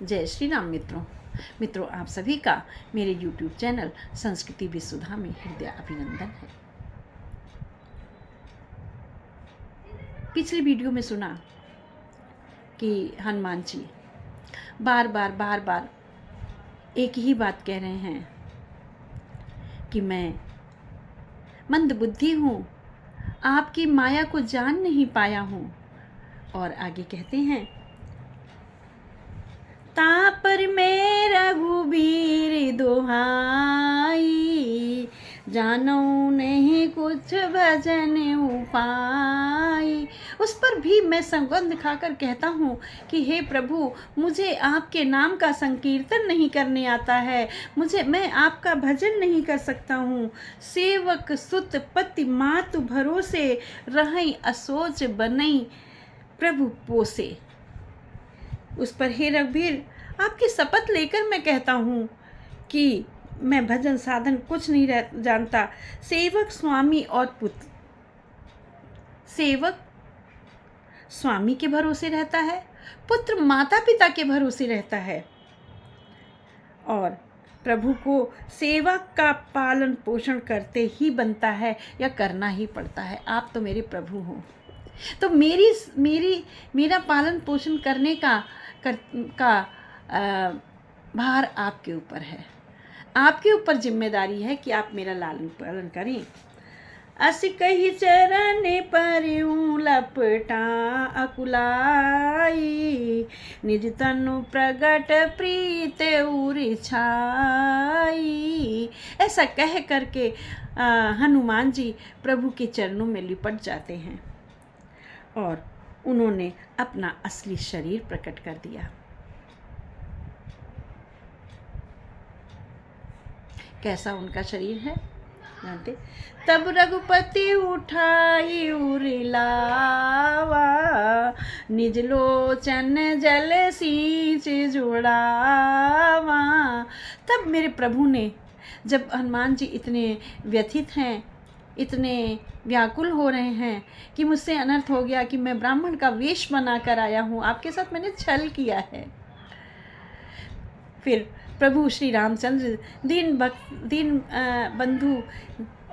जय श्री राम मित्रों, आप सभी का मेरे YouTube चैनल संस्कृति विसुधा में हृदय अभिनंदन है। पिछली वीडियो में सुना कि हनुमान जी बार बार एक ही बात कह रहे हैं कि मैं मंद बुद्धि हूँ, आपकी माया को जान नहीं पाया हूँ। और आगे कहते हैं, तापर में रघुबीर दोहाई, जानो नहीं कुछ भजन उपाय। उस पर भी मैं सौगंध खाकर कहता हूँ कि हे प्रभु, मुझे आपके नाम का संकीर्तन नहीं करने आता है, मैं आपका भजन नहीं कर सकता हूँ। सेवक सुत पति मातु भरोसे, रहई असोच बनई प्रभु पोसे। उस पर हे रघुबीर, आपकी शपथ लेकर मैं कहता हूँ कि मैं भजन साधन कुछ नहीं जानता। सेवक स्वामी और पुत्र, सेवक स्वामी के भरोसे रहता है, पुत्र माता पिता के भरोसे रहता है, और प्रभु को सेवा का पालन पोषण करते ही बनता है या करना ही पड़ता है। आप तो मेरे प्रभु हो, तो मेरा पालन पोषण करने का भार आपके ऊपर है। आपके ऊपर जिम्मेदारी है कि आप मेरा लालन पालन करें। अस कही चरण पर लपटा अकुलाई, निज तनु प्रगट प्रीत उरि छाई। ऐसा कह करके हनुमान जी प्रभु के चरणों में लिपट जाते हैं और उन्होंने अपना असली शरीर प्रकट कर दिया। कैसा उनका शरीर है जानते? तब रघुपति उठाई उरि लावा, निज लोचन जल सींच जुड़ावा। तब मेरे प्रभु ने, जब हनुमान जी इतने व्यथित हैं, इतने व्याकुल हो रहे हैं कि मुझसे अनर्थ हो गया, कि मैं ब्राह्मण का वेश बनाकर आया हूँ, आपके साथ मैंने छल किया है। फिर प्रभु श्री रामचंद्र दीन बंधु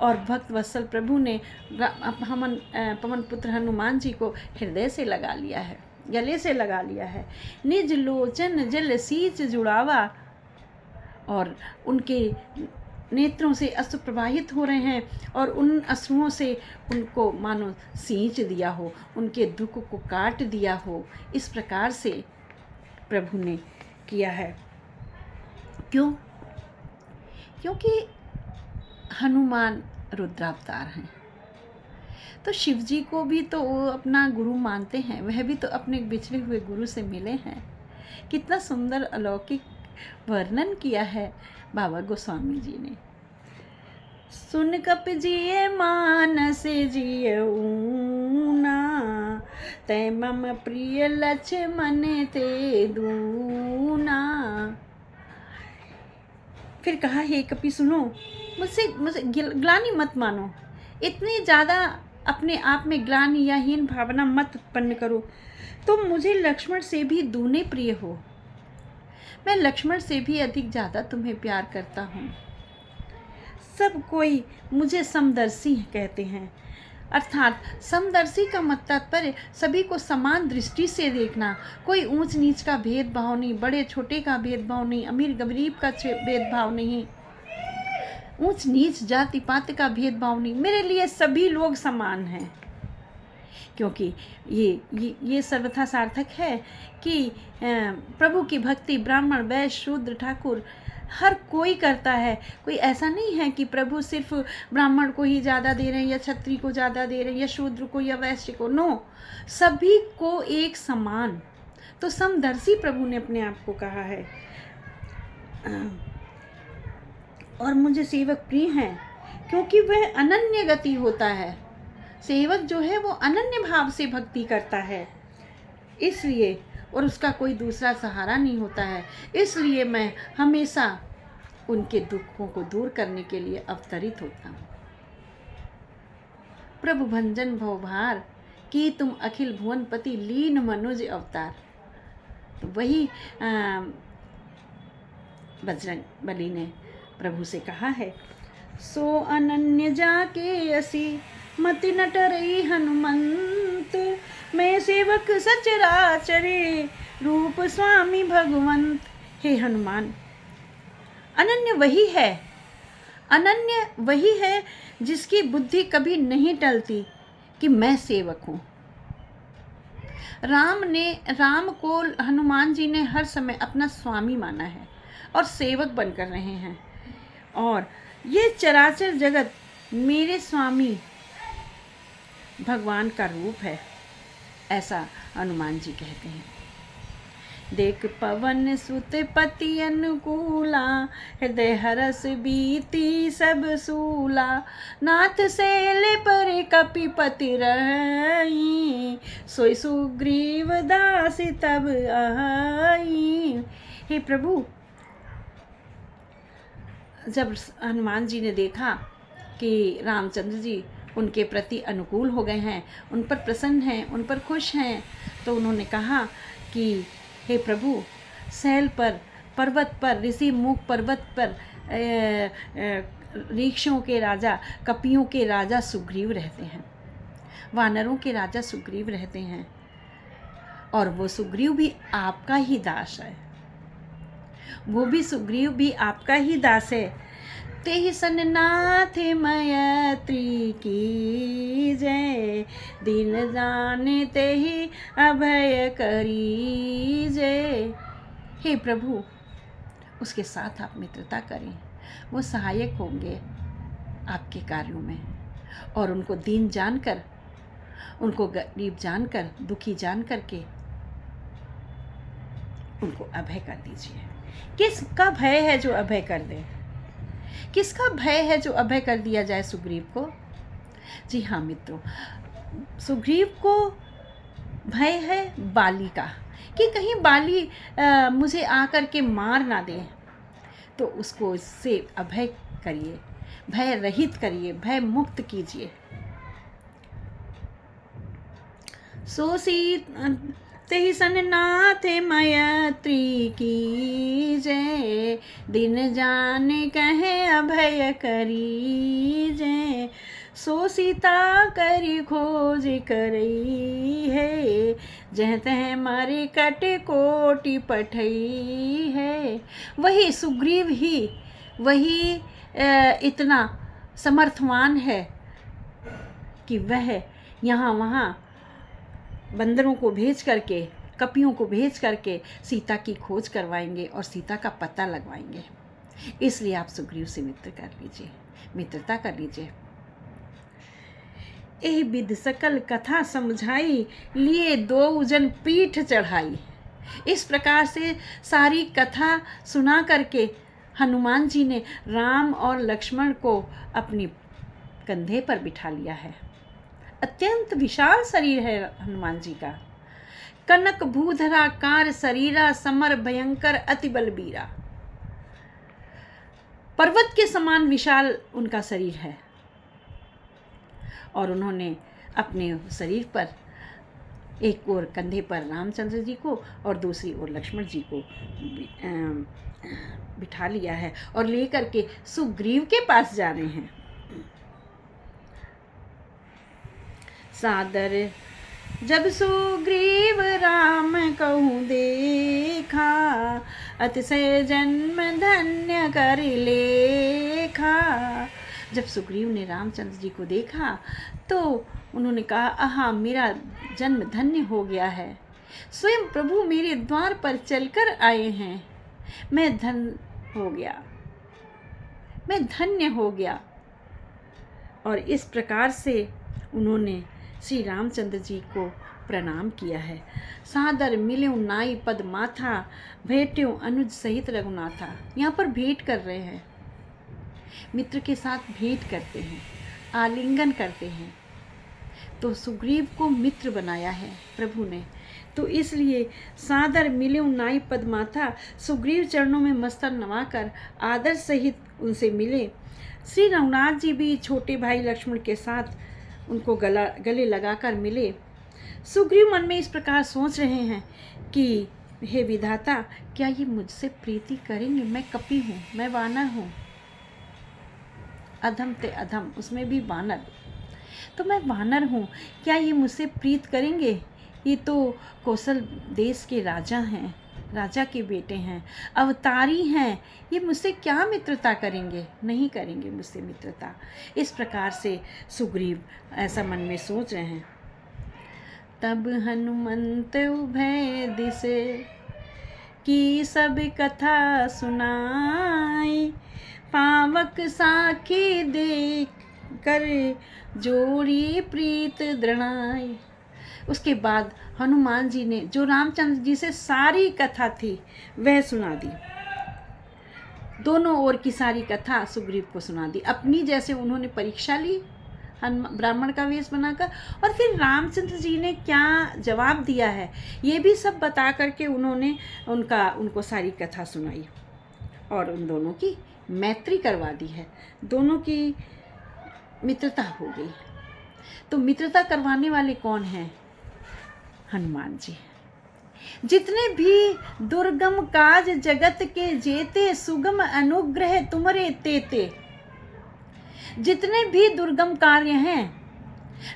और भक्त वत्सल प्रभु ने पवन पुत्र हनुमान जी को हृदय से लगा लिया है, गले से लगा लिया है। निज लोचन जल सींच जुड़ावा, और उनके नेत्रों से अश्रु प्रवाहित हो रहे हैं और उन अश्रुओं से उनको मानो सींच दिया हो, उनके दुख को काट दिया हो। इस प्रकार से प्रभु ने किया है। क्यों? क्योंकि हनुमान रुद्रावतार हैं, तो शिव जी को भी तो वो अपना गुरु मानते हैं, वह भी तो अपने बिछड़े हुए गुरु से मिले हैं। कितना सुंदर अलौकिक वर्णन किया है बाबा गोस्वामी जी ने। सुन कप जिए मानस जिए ऊना, तै मम प्रिय लक्ष्मण ते दूना। फिर कहा, हे कपि सुनो, मुझसे ग्लानि मत मानो, इतनी ज़्यादा अपने आप में ग्लानि या हीन भावना मत उत्पन्न करो। तुम मुझे लक्ष्मण से भी दूने प्रिय हो, मैं लक्ष्मण से भी अधिक ज़्यादा तुम्हें प्यार करता हूँ। सब कोई मुझे समदर्शी कहते हैं, अर्थात समदर्शी का मत तात्पर्य सभी को समान दृष्टि से देखना, कोई ऊंच नीच का भेदभाव नहीं, बड़े छोटे का भेदभाव नहीं, अमीर गरीब का भेदभाव नहीं, ऊंच नीच जाति पात का भेदभाव नहीं। मेरे लिए सभी लोग समान हैं, क्योंकि ये सर्वथा सार्थक है कि प्रभु की भक्ति ब्राह्मण वैश्य शूद्र ठाकुर हर कोई करता है। कोई ऐसा नहीं है कि प्रभु सिर्फ ब्राह्मण को ही ज़्यादा दे रहे हैं या क्षत्रिय को ज़्यादा दे रहे हैं या शूद्र को या वैश्य को। नो, सभी को एक समान। तो समदर्शी प्रभु ने अपने आप को कहा है। और मुझे सेवक प्रिय हैं क्योंकि वह अनन्य गति होता है। सेवक जो है वो अनन्य भाव से भक्ति करता है, इसलिए, और उसका कोई दूसरा सहारा नहीं होता है। इसलिए मैं हमेशा उनके दुखों को दूर करने के लिए अवतरित होता हूँ। प्रभु भंजन भवभार की तुम अखिल भुवनपति लीन मनुज अवतार। तो वही बजरंग बली ने प्रभु से कहा है, सो अनन्य जाके असी मति न टरई हनुमंत, मैं सेवक सचराचरे रूप स्वामी भगवंत। हे हनुमान, अनन्य वही है, अनन्य वही है जिसकी बुद्धि कभी नहीं टलती कि मैं सेवक हूँ। राम को हनुमान जी ने हर समय अपना स्वामी माना है और सेवक बनकर रहे हैं, और ये चराचर जगत मेरे स्वामी भगवान का रूप है, ऐसा हनुमान जी कहते हैं। देख पवन सुत पति अनुकूला, हृदय हरस बीती सब सूला, नाथ सेले पर कपिपति रही, सोई सुग्रीव दास तब आई। हे प्रभु, जब हनुमान जी ने देखा कि रामचंद्र जी उनके प्रति अनुकूल हो गए हैं, उन पर प्रसन्न हैं, उन पर खुश हैं, तो उन्होंने कहा कि हे प्रभु, सैल पर, पर्वत पर, ऋषि मुख पर्वत पर ऋक्षों के राजा, कपियों के राजा सुग्रीव रहते हैं, वानरों के राजा सुग्रीव रहते हैं, और वो सुग्रीव भी आपका ही दास है, वो भी सुग्रीव भी आपका ही दास है। तेहि सन नाथ मैत्री की जय, दीन जाने तेहि अभय करी जय। हे प्रभु, उसके साथ आप मित्रता करें, वो सहायक होंगे आपके कार्यों में, और उनको दीन जानकर, उनको गरीब जानकर, दुखी जान करके उनको अभय कर दीजिए। किसका भय है जो अभय कर दे? किसका भय है जो अभय कर दिया जाए सुग्रीव को? जी हाँ मित्रों, सुग्रीव को भय है बाली का, कि कहीं बाली मुझे आकर के मार ना दे, तो उसको इससे अभय करिए, भय रहित करिए, भय मुक्त कीजिए। सो तेहि सन नाथ मैत्री की जय, दिन जाने कहे अभय करी जय, सो सीता करी खोज करई है, जह तह मारे कट कोटि पठई है। वही सुग्रीव ही, वही इतना समर्थवान है कि वह यहाँ वहाँ बंदरों को भेज करके, कपियों को भेज करके सीता की खोज करवाएंगे और सीता का पता लगवाएंगे। इसलिए आप सुग्रीव से मित्रता कर लीजिए। एह विध सकल कथा समझाई, लिए दो जन पीठ चढ़ाई। इस प्रकार से सारी कथा सुना करके हनुमान जी ने राम और लक्ष्मण को अपने कंधे पर बिठा लिया है। अत्यंत विशाल शरीर है हनुमान जी का, कनक भूधराकार शरीरा, समर भयंकर अति बलबीरा। पर्वत के समान विशाल उनका शरीर है, और उन्होंने अपने शरीर पर एक ओर कंधे पर रामचंद्र जी को और दूसरी ओर लक्ष्मण जी को बिठा लिया है, और लेकर के सुग्रीव के पास जा रहे हैं। सादर जब सुग्रीव राम कहूँ देखा, अतिशय जन्म धन्य कर लेखा। जब सुग्रीव ने रामचंद्र जी को देखा तो उन्होंने कहा, आहा, मेरा जन्म धन्य हो गया है, स्वयं प्रभु मेरे द्वार पर चलकर आए हैं, मैं धन्य हो गया, मैं धन्य हो गया। और इस प्रकार से उन्होंने श्री रामचंद्र जी को प्रणाम किया है। सादर मिल्यों नाई पद माथा, भेट्यों अनुज सहित रघुनाथा। यहाँ पर भेंट कर रहे हैं, मित्र के साथ भेंट करते हैं, आलिंगन करते हैं। तो सुग्रीव को मित्र बनाया है प्रभु ने, तो इसलिए सादर मिल्यों नाई पद माथा, सुग्रीव चरणों में मस्तक नवाकर आदर सहित उनसे मिले। श्री रघुनाथ जी भी छोटे भाई लक्ष्मण के साथ उनको गले लगाकर मिले। सुग्रीव मन में इस प्रकार सोच रहे हैं कि हे विधाता, क्या ये मुझसे प्रीति करेंगे? मैं कपि हूँ, मैं वानर हूँ, अधम ते अधम, उसमें भी वानर। तो मैं वानर हूँ, क्या ये मुझसे प्रीत करेंगे? ये तो कौशल देश के राजा हैं, राजा के बेटे हैं, अवतारी हैं, ये मुझसे क्या मित्रता करेंगे? नहीं करेंगे मुझसे मित्रता। इस प्रकार से सुग्रीव ऐसा मन में सोच रहे हैं। तब हनुमंत उभय दिसे की सब कथा सुनाई, पावक साखी देख कर जोड़ी प्रीत दृढ़ाई। उसके बाद हनुमान जी ने जो रामचंद्र जी से सारी कथा थी वह सुना दी, दोनों ओर की सारी कथा सुग्रीव को सुना दी। अपनी जैसे उन्होंने परीक्षा ली ब्राह्मण का वेश बनाकर, और फिर रामचंद्र जी ने क्या जवाब दिया है ये भी सब बता करके उन्होंने उनको सारी कथा सुनाई और उन दोनों की मैत्री करवा दी है, दोनों की मित्रता हो गई। तो मित्रता करवाने वाले कौन हैं? हनुमान जी। जितने भी दुर्गम काज जगत के जेते, सुगम अनुग्रह तुमरे तेते। जितने भी दुर्गम कार्य हैं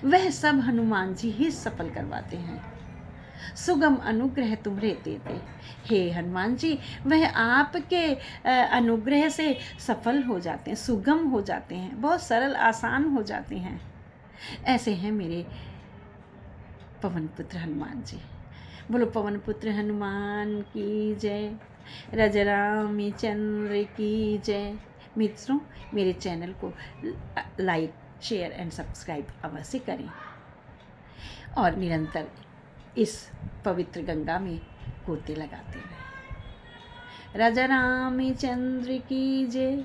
वह सब हनुमान जी ही सफल करवाते हैं। सुगम अनुग्रह तुमरे तेते, हे हनुमान जी वह आपके अनुग्रह से सफल हो जाते हैं, सुगम हो जाते हैं, बहुत सरल आसान हो जाते हैं। ऐसे हैं मेरे पवन पुत्र हनुमान जी। बोलो पवन पुत्र हनुमान की जय, राजाराम चंद्र की जय। मित्रों, मेरे चैनल को लाइक, शेयर एंड सब्सक्राइब अवश्य करें और निरंतर इस पवित्र गंगा में गोते लगाते रहें। राजा रामचंद्र की जय।